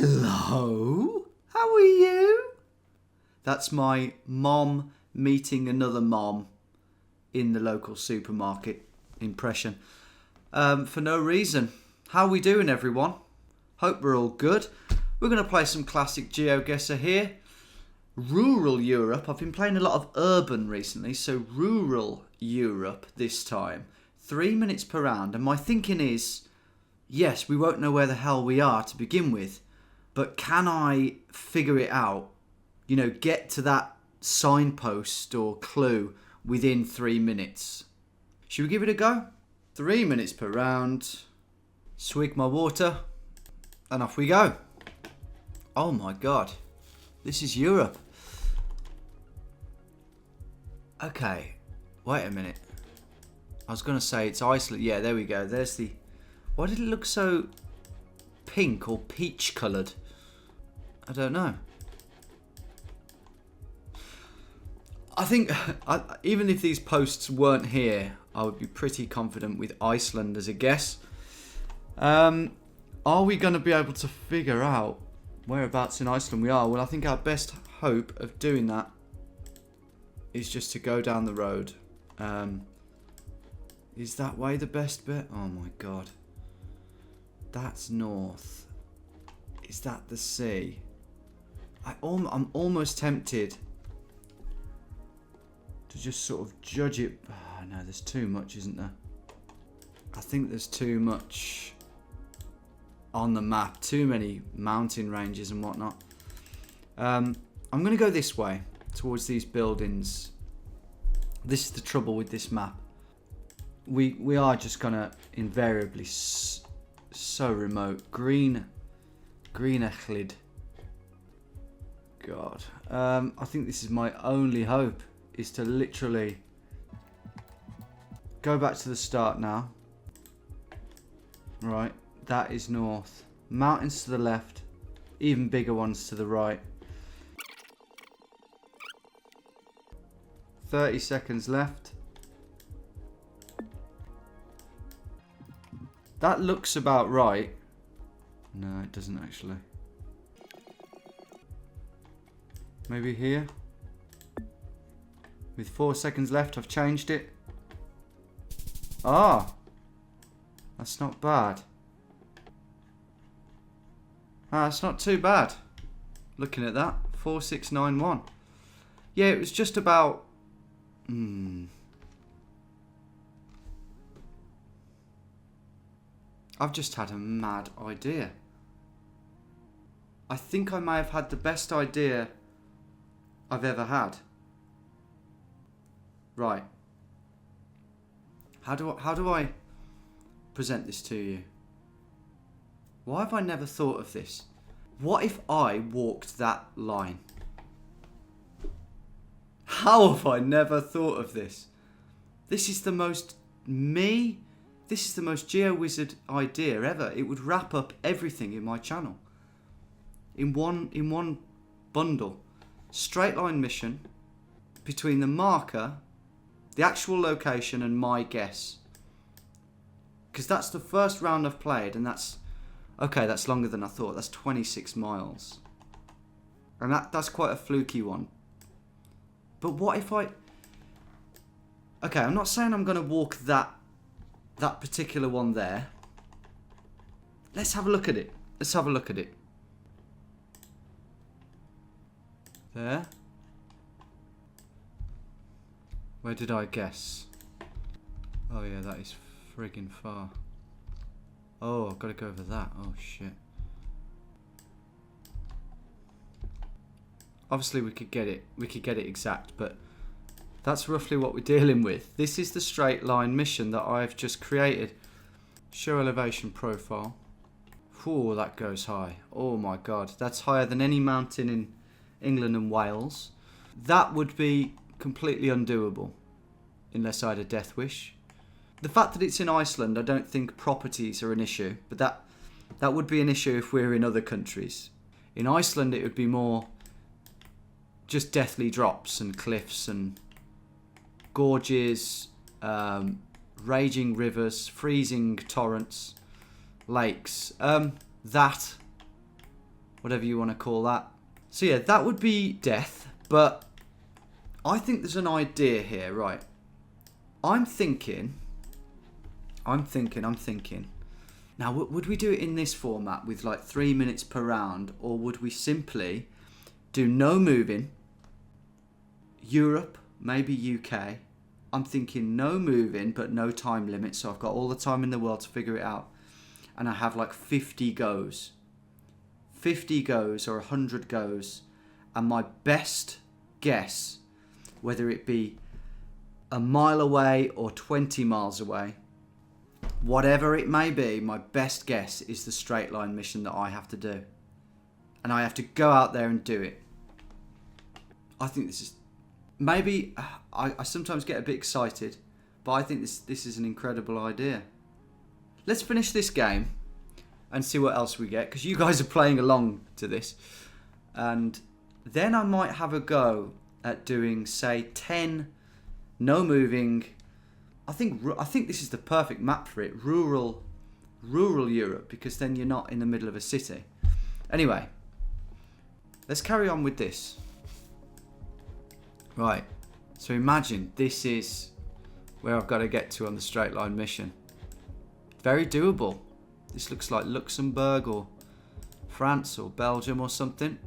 Hello, how are you? That's my mom meeting another mom in the local supermarket impression. For no reason. How are we doing, everyone? Hope we're all good. We're going to play some classic GeoGuessr here. Rural Europe. I've been playing a lot of urban recently, so rural Europe this time. 3 minutes per round, and my thinking is, yes, we won't know where the hell we are to begin with, but can I figure it out? You know, get to that signpost or clue within 3 minutes. Should we give it a go? 3 minutes per round. Swig my water, and off we go. Oh my god, this is Europe. Okay, wait a minute. I was going to say it's Iceland. Yeah, there we go. There's the... Why did it look so pink or peach coloured? I don't know. I think even if these posts weren't here, I would be pretty confident with Iceland as a guess. Are we going to be able to figure out whereabouts in Iceland we are? Well, I think our best hope of doing that is just to go down the road. Is that way the best bit? Oh my god. That's north. Is that the sea? I'm almost tempted to just sort of judge it. Oh, no, there's too much, isn't there? I think there's too much on the map. Too many mountain ranges and whatnot. I'm going to go this way, towards these buildings. This is the trouble with this map. We are just going to invariably so remote. Green Echlid. God. I think this is my only hope, is to literally go back to the start now. Right, that is north. Mountains to the left, even bigger ones to the right. 30 seconds left. That looks about right. No, it doesn't actually. Maybe here. With 4 seconds left, I've changed it. Ah! That's not bad. Ah, it's not too bad. Looking at that. 4691. Yeah, it was just about... I've just had a mad idea. I think I may have had the best idea I've ever had. Right. How do I present this to you? Why have I never thought of this? What if I walked that line? How have I never thought of this? This is the most me... This is the most GeoWizard idea ever. It would wrap up everything in my channel. In one bundle. Straight line mission between the marker, the actual location, and my guess. Because that's the first round I've played, and that's... Okay, that's longer than I thought. That's 26 miles. And that's quite a fluky one. But what if I... Okay, I'm not saying I'm going to walk that particular one there. Let's have a look at it. Let's have a look at it. There. Where did I guess? Oh yeah, that is friggin' far. Oh, I've got to go over that. Oh shit. Obviously we could get it exact, but that's roughly what we're dealing with. This is the straight line mission that I've just created. Show elevation profile. Whew, that goes high. Oh my god, that's higher than any mountain in England and Wales. That would be completely undoable unless I had a death wish. The fact that it's in Iceland, I don't think properties are an issue, but that would be an issue if we're in other countries. In Iceland it would be more just deathly drops and cliffs and gorges, raging rivers, freezing torrents, lakes. That whatever you want to call that. So yeah, that would be death, but I think there's an idea here, right? I'm thinking. Now, would we do it in this format with like 3 minutes per round, or would we simply do no moving? Europe, maybe UK. I'm thinking no moving, but no time limit, so I've got all the time in the world to figure it out. And I have like 50 goes. 50 goes or 100 goes. And my best guess, whether it be a mile away or 20 miles away, whatever it may be, my best guess is the straight line mission that I have to do. And I have to go out there and do it. I think this is... Maybe I sometimes get a bit excited, but I think this is an incredible idea. Let's finish this game and see what else we get, because you guys are playing along to this. And then I might have a go at doing, say, 10 no moving. I think this is the perfect map for it. Rural Europe, because then you're not in the middle of a city. Anyway, let's carry on with this. Right, so imagine this is where I've got to get to on the straight line mission. Very doable. This looks like Luxembourg or France or Belgium or something.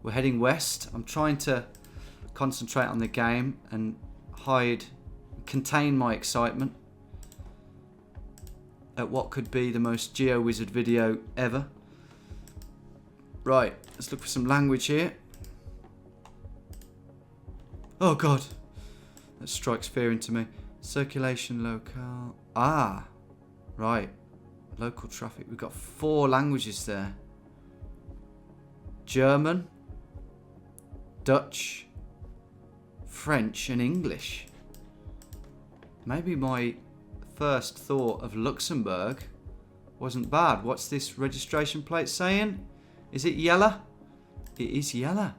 We're heading west. I'm trying to concentrate on the game and contain my excitement at what could be the most GeoWizard video ever. Right, let's look for some language here. Oh god, that strikes fear into me. Circulation locale. Ah, right. Local traffic. We've got 4 languages there. German, Dutch, French and English. Maybe my first thought of Luxembourg wasn't bad. What's this registration plate saying? Is it yellow? It is yellow.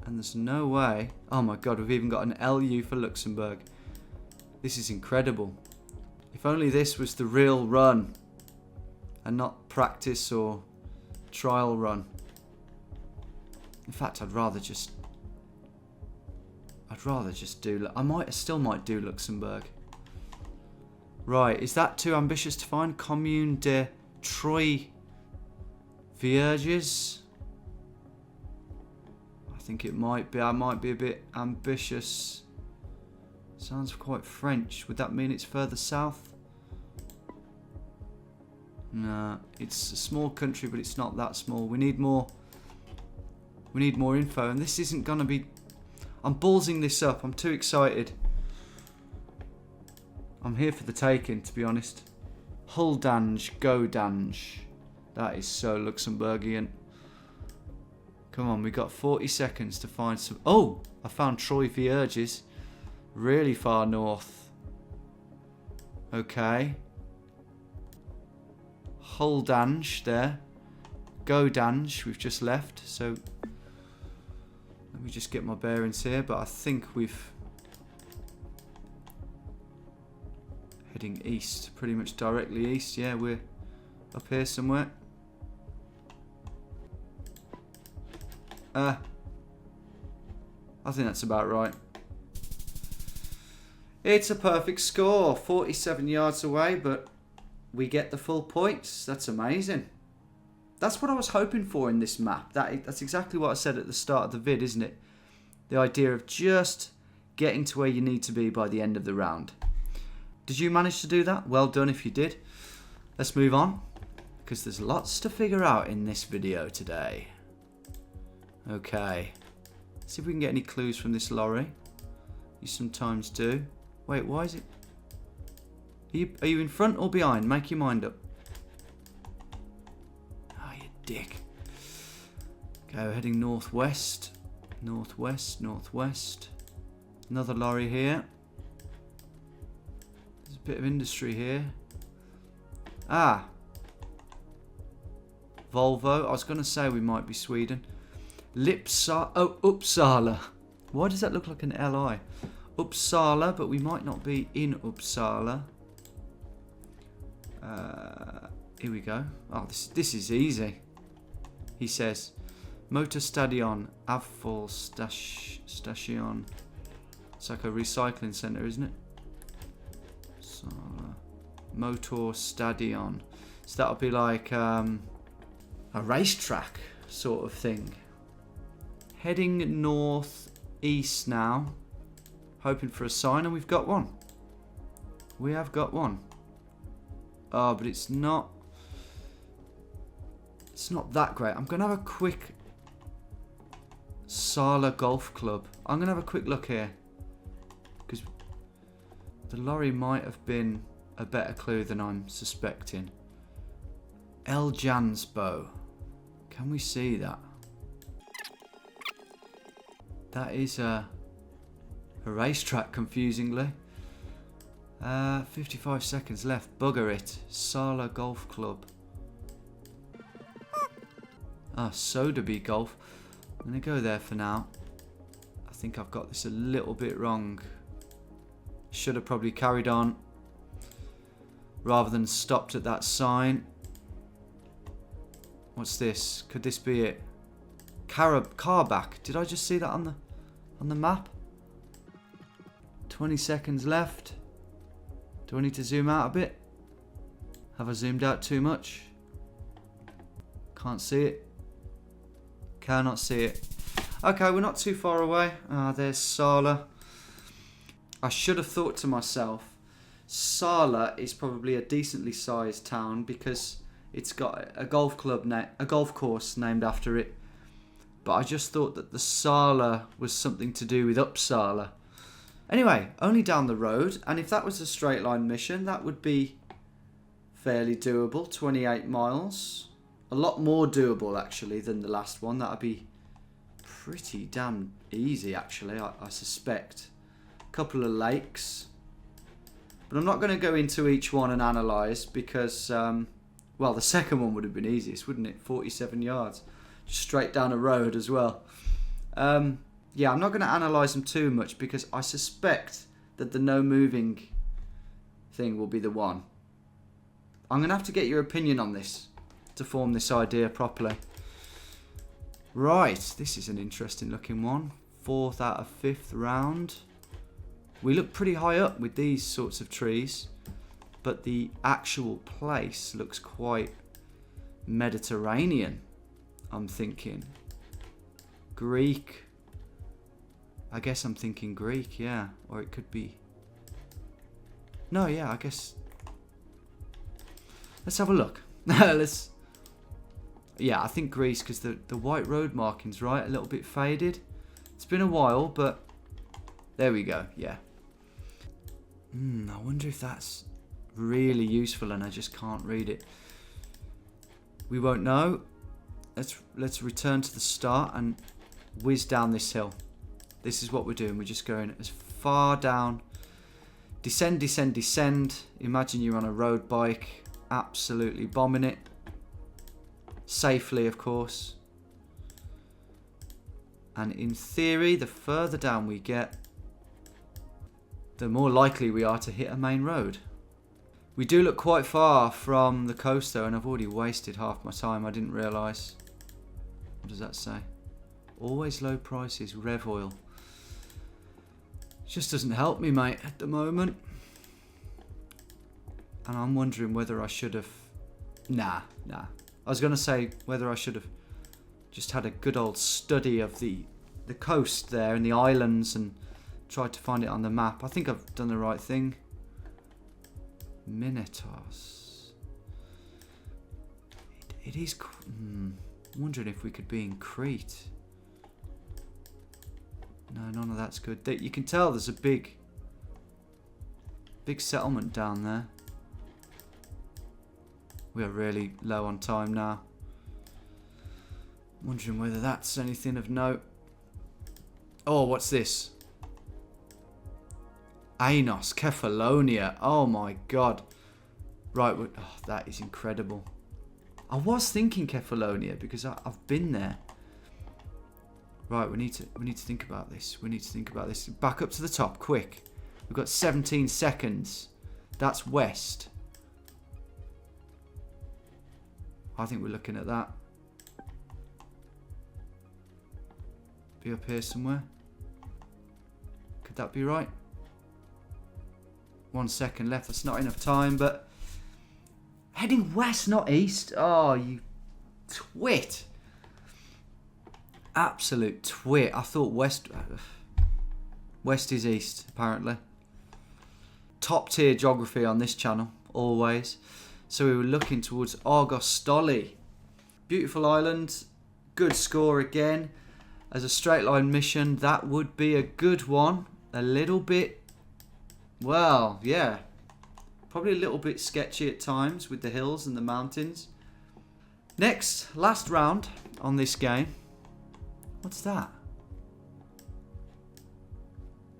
And there's no way. Oh my god, we've even got an LU for Luxembourg. This is incredible. If only this was the real run and not practice or trial run. In fact, I'd rather just do... I still might do Luxembourg. Right, is that too ambitious to find? Commune de Trois Vierges? I think it might be. I might be a bit ambitious. Sounds quite French. Would that mean it's further south? Nah, it's a small country, but it's not that small. We need more info, and this isn't gonna be... I'm ballsing this up. I'm too excited. I'm here for the taking, to be honest. Huldange, Godange. That is so Luxembourgian. Come on, we got 40 seconds to find some... Oh, I found Troy Vierges. Really far north. Okay. Huldange there. Godange, we've just left. So, let me just get my bearings here. But I think we've... Heading east, pretty much directly east. Yeah, we're up here somewhere. I think that's about right. It's a perfect score. 47 yards away, but we get the full points. That's amazing. That's what I was hoping for in this map. That's exactly what I said at the start of the vid, isn't it? The idea of just getting to where you need to be by the end of the round. Did you manage to do that? Well done if you did. Let's move on, because there's lots to figure out in this video today. Okay. See if we can get any clues from this lorry. You sometimes do. Wait, why is it... Are you in front or behind? Make your mind up. Oh, you dick. Okay, we're heading northwest. Northwest, northwest. Another lorry here. There's a bit of industry here. Ah. Volvo. I was going to say we might be Sweden. Uppsala. Why does that look like an LI? Uppsala, but we might not be in Uppsala. Here we go. Oh, this is easy. he says. Motorstadion, Avfallstation. It's like a recycling centre, isn't it? Motorstadion. So that'll be like a racetrack sort of thing. Heading northeast now. Hoping for a sign, and we've got one. We have got one. Oh, but it's not that great. I'm going to have a quick Sala Golf Club. I'm going to have a quick look here. Because the lorry might have been a better clue than I'm suspecting. El Jansbo. Can we see that? That is a racetrack, confusingly. 55 seconds left. Bugger it. Sala Golf Club. Soderby Golf. I'm going to go there for now. I think I've got this a little bit wrong. Should have probably carried on rather than stopped at that sign. What's this? Could this be it? Carback. Did I just see that on the map? 20 seconds left. Do I need to zoom out a bit? Have I zoomed out too much? Can't see it. Cannot see it. Okay, we're not too far away. There's Sala. I should have thought to myself, Sala is probably a decently sized town because it's got a golf course named after it. But I just thought that the Sala was something to do with Uppsala. Anyway, only down the road, and if that was a straight line mission, that would be fairly doable. 28 miles. A lot more doable, actually, than the last one. That would be pretty damn easy, actually, I suspect. A couple of lakes. But I'm not going to go into each one and analyse because, well, the second one would have been easiest, wouldn't it? 47 yards. Just straight down a road as well. Yeah, I'm not going to analyse them too much because I suspect that the no moving thing will be the one. I'm going to have to get your opinion on this to form this idea properly. Right, this is an interesting looking one. 4th out of 5th round. We look pretty high up with these sorts of trees, but the actual place looks quite Mediterranean, I'm thinking. Greek. I guess I'm thinking Greek, yeah. Or it could be... No, yeah, I guess... Let's have a look. Yeah, I think Greece, because the white road marking's right, a little bit faded. It's been a while, but there we go, yeah. I wonder if that's really useful and I just can't read it. We won't know. Let's return to the start and whiz down this hill. This is what we're doing. We're just going as far down. Descend, descend, descend. Imagine you're on a road bike. Absolutely bombing it. Safely, of course. And in theory, the further down we get, the more likely we are to hit a main road. We do look quite far from the coast though, and I've already wasted half my time. I didn't realise. What does that say? Always low prices, Rev Oil. Just doesn't help me, mate, at the moment. And I'm wondering whether I should have... Nah. I was going to say whether I should have just had a good old study of the coast there and the islands and tried to find it on the map. I think I've done the right thing. Minotaurs. It is... I'm wondering if we could be in Crete. No, none of that's good. You can tell there's a big settlement down there. We are really low on time now. Wondering whether that's anything of note. Oh, what's this? Aenos, Kefalonia. Oh my god. Right, that is incredible. I was thinking Kefalonia because I've been there. Right, we need to think about this. We need to think about this. Back up to the top, quick. We've got 17 seconds. That's west. I think we're looking at that. Be up here somewhere. Could that be right? 1 second left. That's not enough time, but heading west, not east. Oh, you twit. Absolute twit. I thought west is east, apparently. Top tier geography on this channel, always. So we were looking towards Argostoli. Beautiful island. Good score again. As a straight line mission, that would be a good one. A little bit, well, yeah. Probably a little bit sketchy at times with the hills and the mountains. Next, last round on this game. What's that?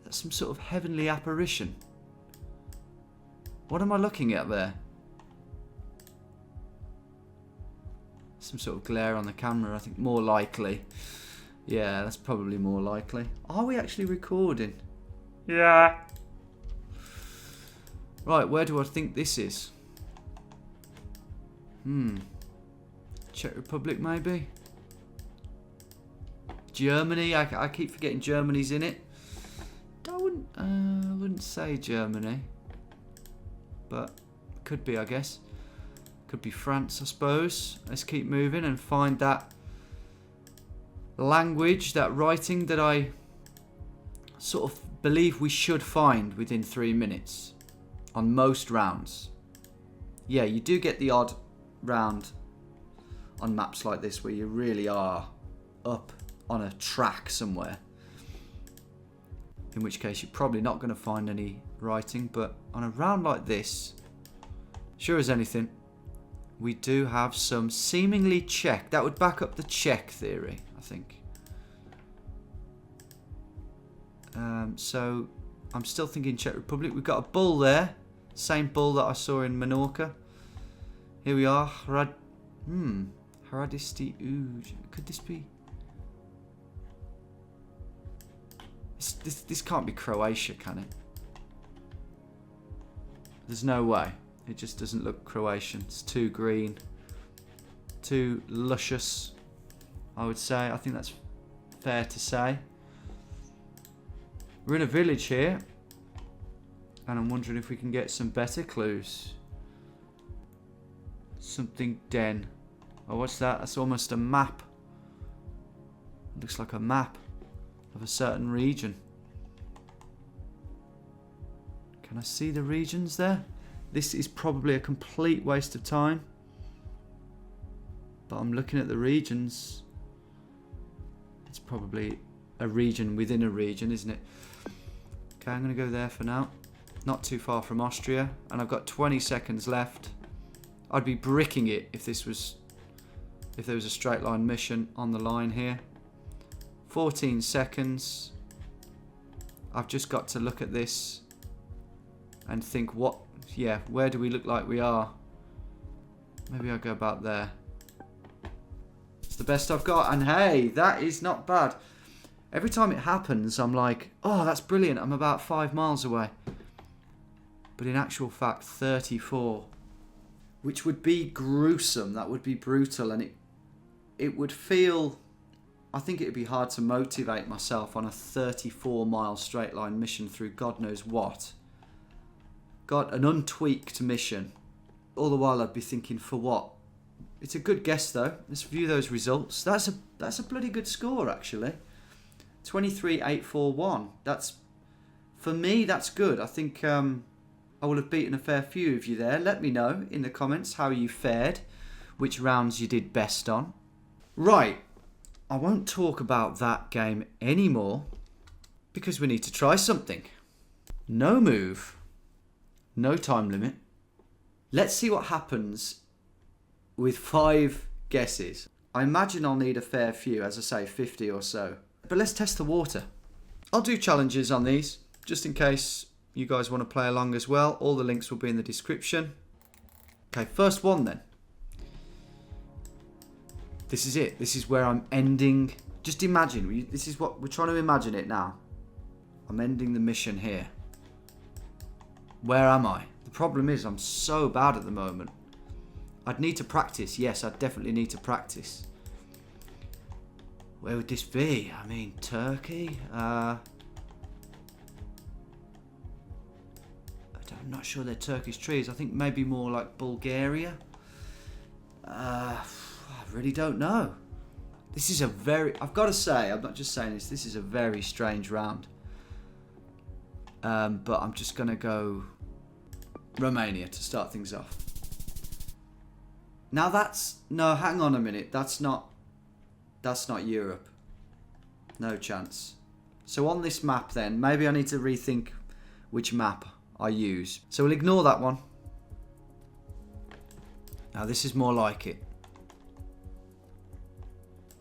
That's some sort of heavenly apparition. What am I looking at there? Some sort of glare on the camera, I think more likely. Yeah, that's probably more likely. Are we actually recording? Yeah. Right, where do I think this is? Czech Republic, maybe? Germany? I keep forgetting Germany's in it. I wouldn't say Germany. But could be, I guess. Could be France, I suppose. Let's keep moving and find that language, that writing that I sort of believe we should find within 3 minutes on most rounds. Yeah, you do get the odd round on maps like this where you really are up on a track somewhere. In which case you're probably not going to find any writing, but on a round like this, sure as anything, we do have some seemingly Czech. That would back up the Czech theory, I think. So I'm still thinking Czech Republic. We've got a bull there. Same bull that I saw in Menorca. Here we are. Hradisti Uj. Could this be? This can't be Croatia, can it? There's no way. It just doesn't look Croatian. It's too green. Too luscious, I would say. I think that's fair to say. We're in a village here. And I'm wondering if we can get some better clues. Something den. Oh, what's that? That's almost a map. It looks like a map of a certain region. Can I see the regions there? This is probably a complete waste of time. But I'm looking at the regions. It's probably a region within a region, isn't it? Okay, I'm going to go there for now. Not too far from Austria. And I've got 20 seconds left. I'd be bricking it if there was a straight line mission on the line here. 14 seconds. I've just got to look at this and think where do we look like we are? Maybe I'll go about there. It's the best I've got, and hey, that is not bad. Every time it happens, I'm like, oh, that's brilliant, I'm about 5 miles away. But in actual fact, 34. Which would be gruesome, that would be brutal, and it would feel... I think it would be hard to motivate myself on a 34-mile straight line mission through God knows what. God, an untweaked mission. All the while I'd be thinking, for what? It's a good guess though. Let's view those results. That's a bloody good score actually. 23,841. That's, for me, that's good. I think I will have beaten a fair few of you there. Let me know in the comments how you fared, which rounds you did best on. Right. I won't talk about that game anymore because we need to try something. No move, no time limit. Let's see what happens with 5 guesses. I imagine I'll need a fair few, as I say, 50 or so. But let's test the water. I'll do challenges on these just in case you guys want to play along as well. All the links will be in the description. Okay, first one then. This is it. This is where I'm ending. Just imagine. This is what we're trying to imagine it now. I'm ending the mission here. Where am I? The problem is I'm so bad at the moment. I'd need to practice. Yes, I definitely need to practice. Where would this be? I mean, Turkey? I'm not sure they're Turkish trees. I think maybe more like Bulgaria. I really don't know. This is a very... I've got to say, I'm not just saying this. This is a very strange round. But I'm just going to go Romania to start things off. Now that's... No, hang on a minute. That's not Europe. No chance. So on this map then, maybe I need to rethink which map I use. So we'll ignore that one. Now this is more like it.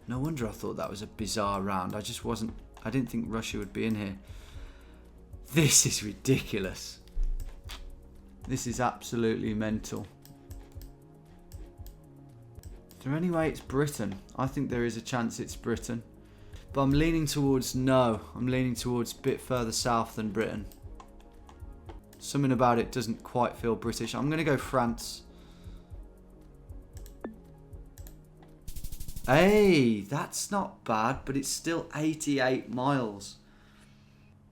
No wonder I thought that was a bizarre round. I didn't think Russia would be in here. This is ridiculous. This is absolutely mental. Is there any way it's Britain? I think there is a chance it's Britain. But I'm leaning towards no. I'm leaning towards a bit further south than Britain. Something about it doesn't quite feel British. I'm going to go France. Hey, that's not bad, but it's still 88 miles.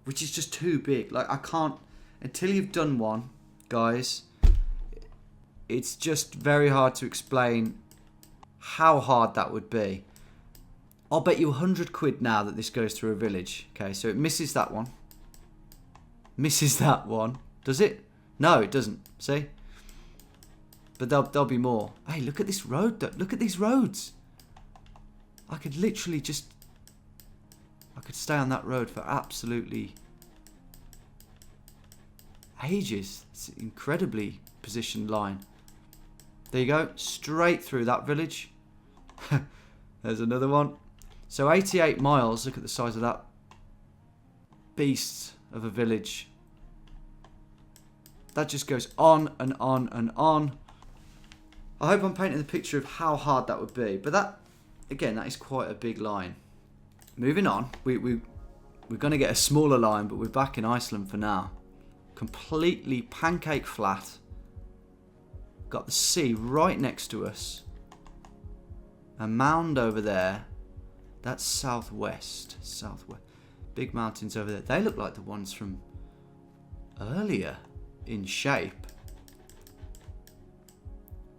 Which is just too big. Like, I can't... Until you've done one, guys, it's just very hard to explain how hard that would be. I'll bet you 100 quid now that this goes through a village. Okay, so it misses that one. Misses that one. Does it? No, it doesn't. See? But there'll be more. Hey, look at this road. Look at these roads. I could literally just... I could stay on that road for absolutely ages. It's an incredibly positioned line. There you go. Straight through that village. There's another one. So 88 miles. Look at the size of that beast of a village. That just goes on and on and on. I hope I'm painting the picture of how hard that would be. But that, again, that is quite a big line. Moving on. We're going to get a smaller line, but we're back in Iceland for now. Completely pancake flat. Got the sea right next to us. A mound over there. That's southwest. Southwest. Big mountains over there. They look like the ones from earlier in shape.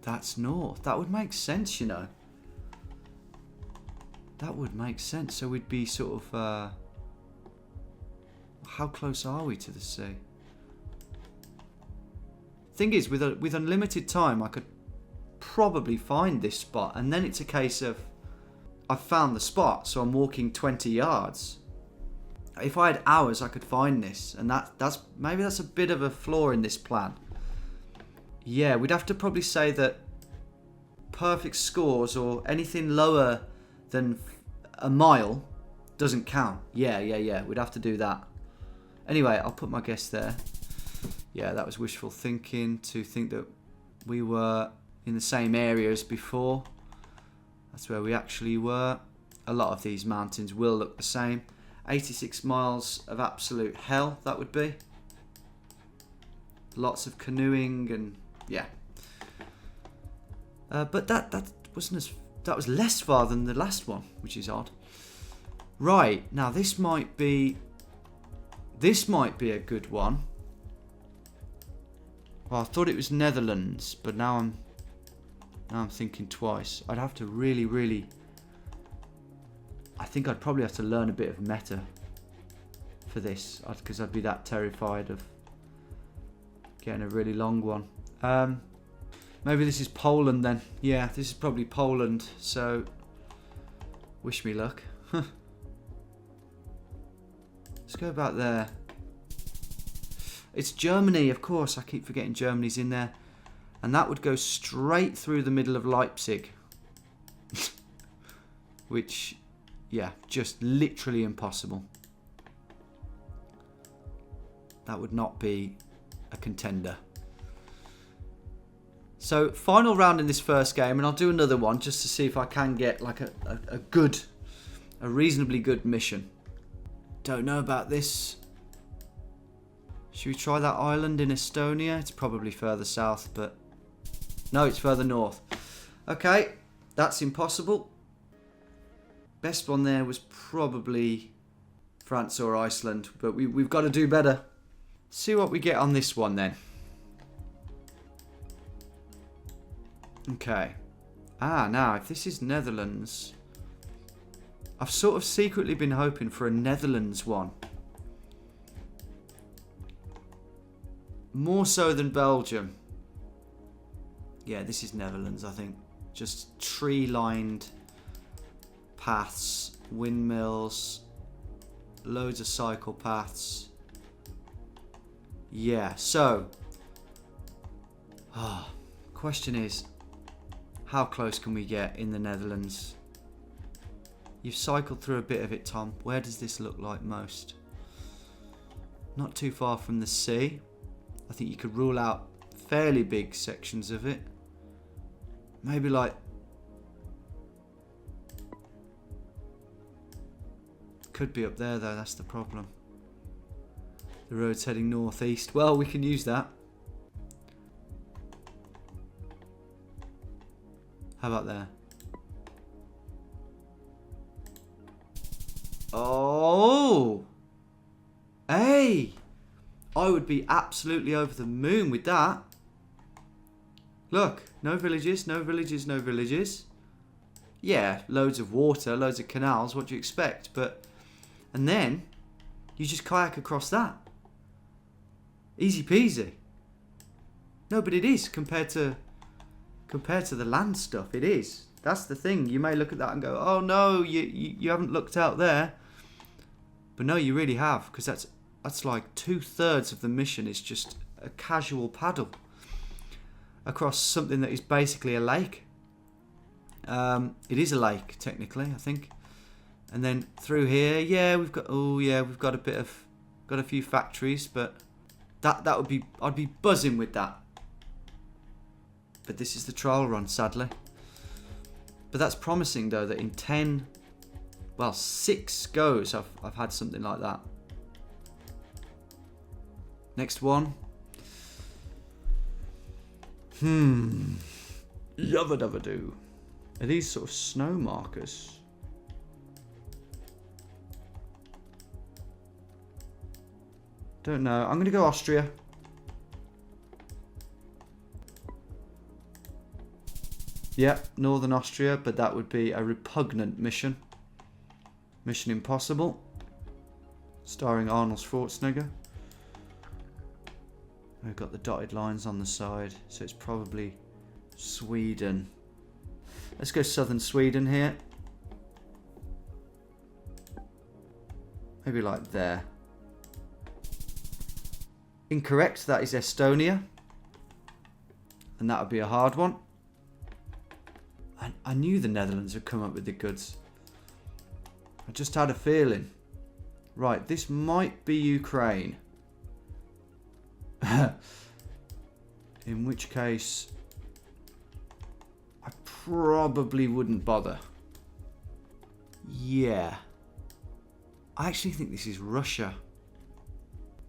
That's north. That would make sense, you know. That would make sense. So we'd be sort of... how close are we to the sea? Thing is, with unlimited time, I could probably find this spot. And then it's a case of... I've found the spot, so I'm walking 20 yards. If I had hours, I could find this. And maybe that's a bit of a flaw in this plan. Yeah, we'd have to probably say that perfect scores or anything lower than a mile doesn't count. Yeah. We'd have to do that. Anyway, I'll put my guess there. Yeah, that was wishful thinking to think that we were in the same area as before. That's where we actually were. A lot of these mountains will look the same. 86 miles of absolute hell, that would be. Lots of canoeing and yeah. But that wasn't as... That was less far than the last one, which is odd. Right, now this might be a good one. Well, I thought it was Netherlands, but now I'm thinking twice. I'd have to really... I think I'd probably have to learn a bit of meta for this, because I'd be that terrified of getting a really long one. Maybe this is Poland then. Yeah, this is probably Poland, so wish me luck. Let's go back there. It's Germany, of course. I keep forgetting Germany's in there. And that would go straight through the middle of Leipzig. Which, yeah, just literally impossible. That would not be a contender. So, final round in this first game, and I'll do another one just to see if I can get like a reasonably good mission. Don't know about this. Should we try that island in Estonia? It's probably further south, but... No, it's further north. Okay, that's impossible. Best one there was probably France or Iceland, but we've got to do better. See what we get on this one then. Okay. Now, if this is Netherlands, I've sort of secretly been hoping for a Netherlands one. More so than Belgium. Yeah, this is Netherlands, I think. Just tree-lined paths, windmills, loads of cycle paths. Yeah, so question is, how close can we get in the Netherlands? You've cycled through a bit of it, Tom. Where does this look like most? Not too far from the sea. I think you could rule out fairly big sections of it. Maybe like... Could be up there though, that's the problem. The road's heading northeast. Well, we can use that. How about there? Oh! Hey! I would be absolutely over the moon with that. Look, no villages, no villages, no villages. Yeah, loads of water, loads of canals, what do you expect? But, and then, you just kayak across that. Easy peasy. No, but it is compared to the land stuff. It is. That's the thing. You may look at that and go, "Oh no, you haven't looked out there." But no, you really have, because that's like 2/3 of the mission is just a casual paddle across something that is basically a lake. It is a lake technically, I think. And then through here, yeah, we've got got a few factories, but that would be, I'd be buzzing with that. But this is the trial run, sadly. But that's promising though, that in 6 goes I've had something like that. Next one. Yabba dabba doo. Are these sort of snow markers? Don't know. I'm going to go Austria. Yeah, Northern Austria, but that would be a repugnant mission. Mission Impossible. Starring Arnold Schwarzenegger. We've got the dotted lines on the side, so it's probably Sweden. Let's go southern Sweden here. Maybe like there. Incorrect, that is Estonia. And that would be a hard one. I knew the Netherlands would come up with the goods. I just had a feeling. Right, this might be Ukraine. In which case, I probably wouldn't bother. Yeah. I actually think this is Russia.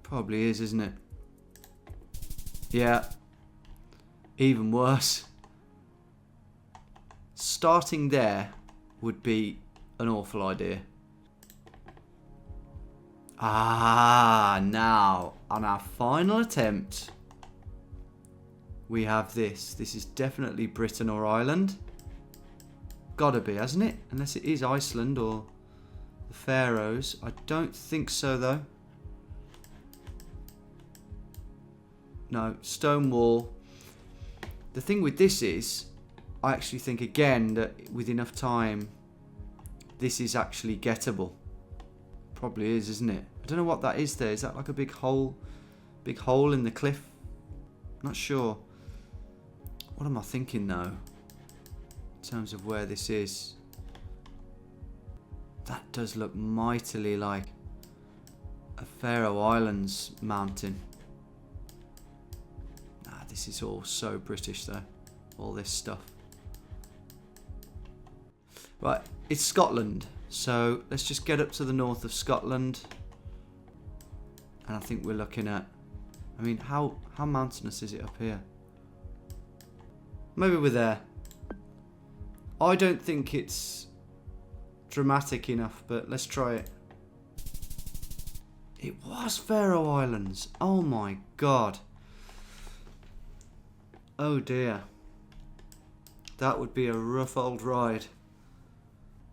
Probably is, isn't it? Yeah. Even worse. Starting there would be an awful idea. Now, on our final attempt, we have this. This is definitely Britain or Ireland. Gotta be, hasn't it? Unless it is Iceland or the Faroes. I don't think so, though. No, stone wall. The thing with this is, I actually think again that with enough time, this is actually gettable. Probably is, isn't it? I don't know what that is there. Is that like a big hole in the cliff? Not sure. What am I thinking though? In terms of where this is. That does look mightily like a Faroe Islands mountain. This is all so British though. All this stuff. Right, it's Scotland. So let's just get up to the north of Scotland. And I think we're looking at... I mean, how mountainous is it up here? Maybe we're there. I don't think it's dramatic enough, but let's try it. It was Faroe Islands. Oh my god. Oh dear. That would be a rough old ride.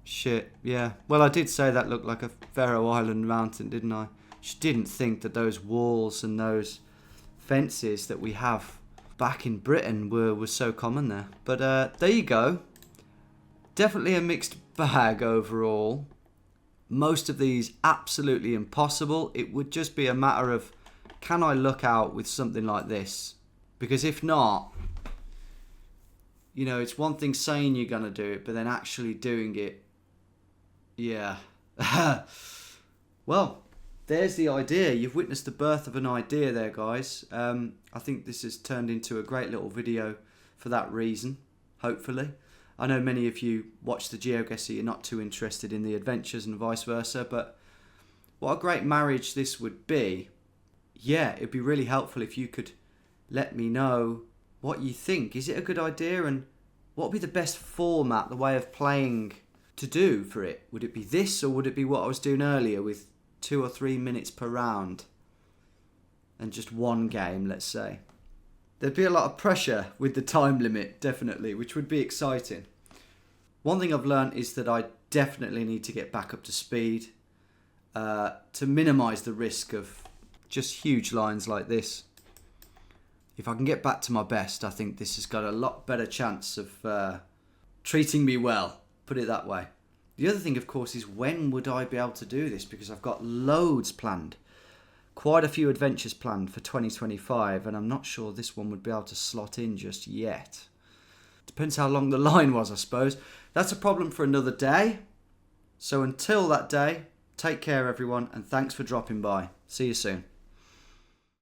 Shit, yeah. Well, I did say that looked like a Faroe Island mountain, didn't I? Just didn't think that those walls and those fences that we have back in Britain were so common there. But there you go. Definitely a mixed bag overall. Most of these absolutely impossible. It would just be a matter of, can I luck out with something like this? Because if not, you know, it's one thing saying you're going to do it, but then actually doing it, yeah. Well, there's the idea. You've witnessed the birth of an idea there, guys. I think this has turned into a great little video for that reason, hopefully. I know many of you watch the GeoGuessr, you're not too interested in the adventures and vice versa, but what a great marriage this would be. Yeah, it'd be really helpful if you could let me know what you think. Is it a good idea, and what would be the best format, the way of playing to do for it? Would it be this, or would it be what I was doing earlier with 2 or 3 minutes per round and just one game, let's say? There'd be a lot of pressure with the time limit, definitely, which would be exciting. One thing I've learned is that I definitely need to get back up to speed to minimise the risk of just huge lines like this. If I can get back to my best, I think this has got a lot better chance of treating me well, put it that way. The other thing, of course, is when would I be able to do this? Because I've got loads planned. Quite a few adventures planned for 2025, and I'm not sure this one would be able to slot in just yet. Depends how long the line was, I suppose. That's a problem for another day. So until that day, take care everyone, and thanks for dropping by. See you soon.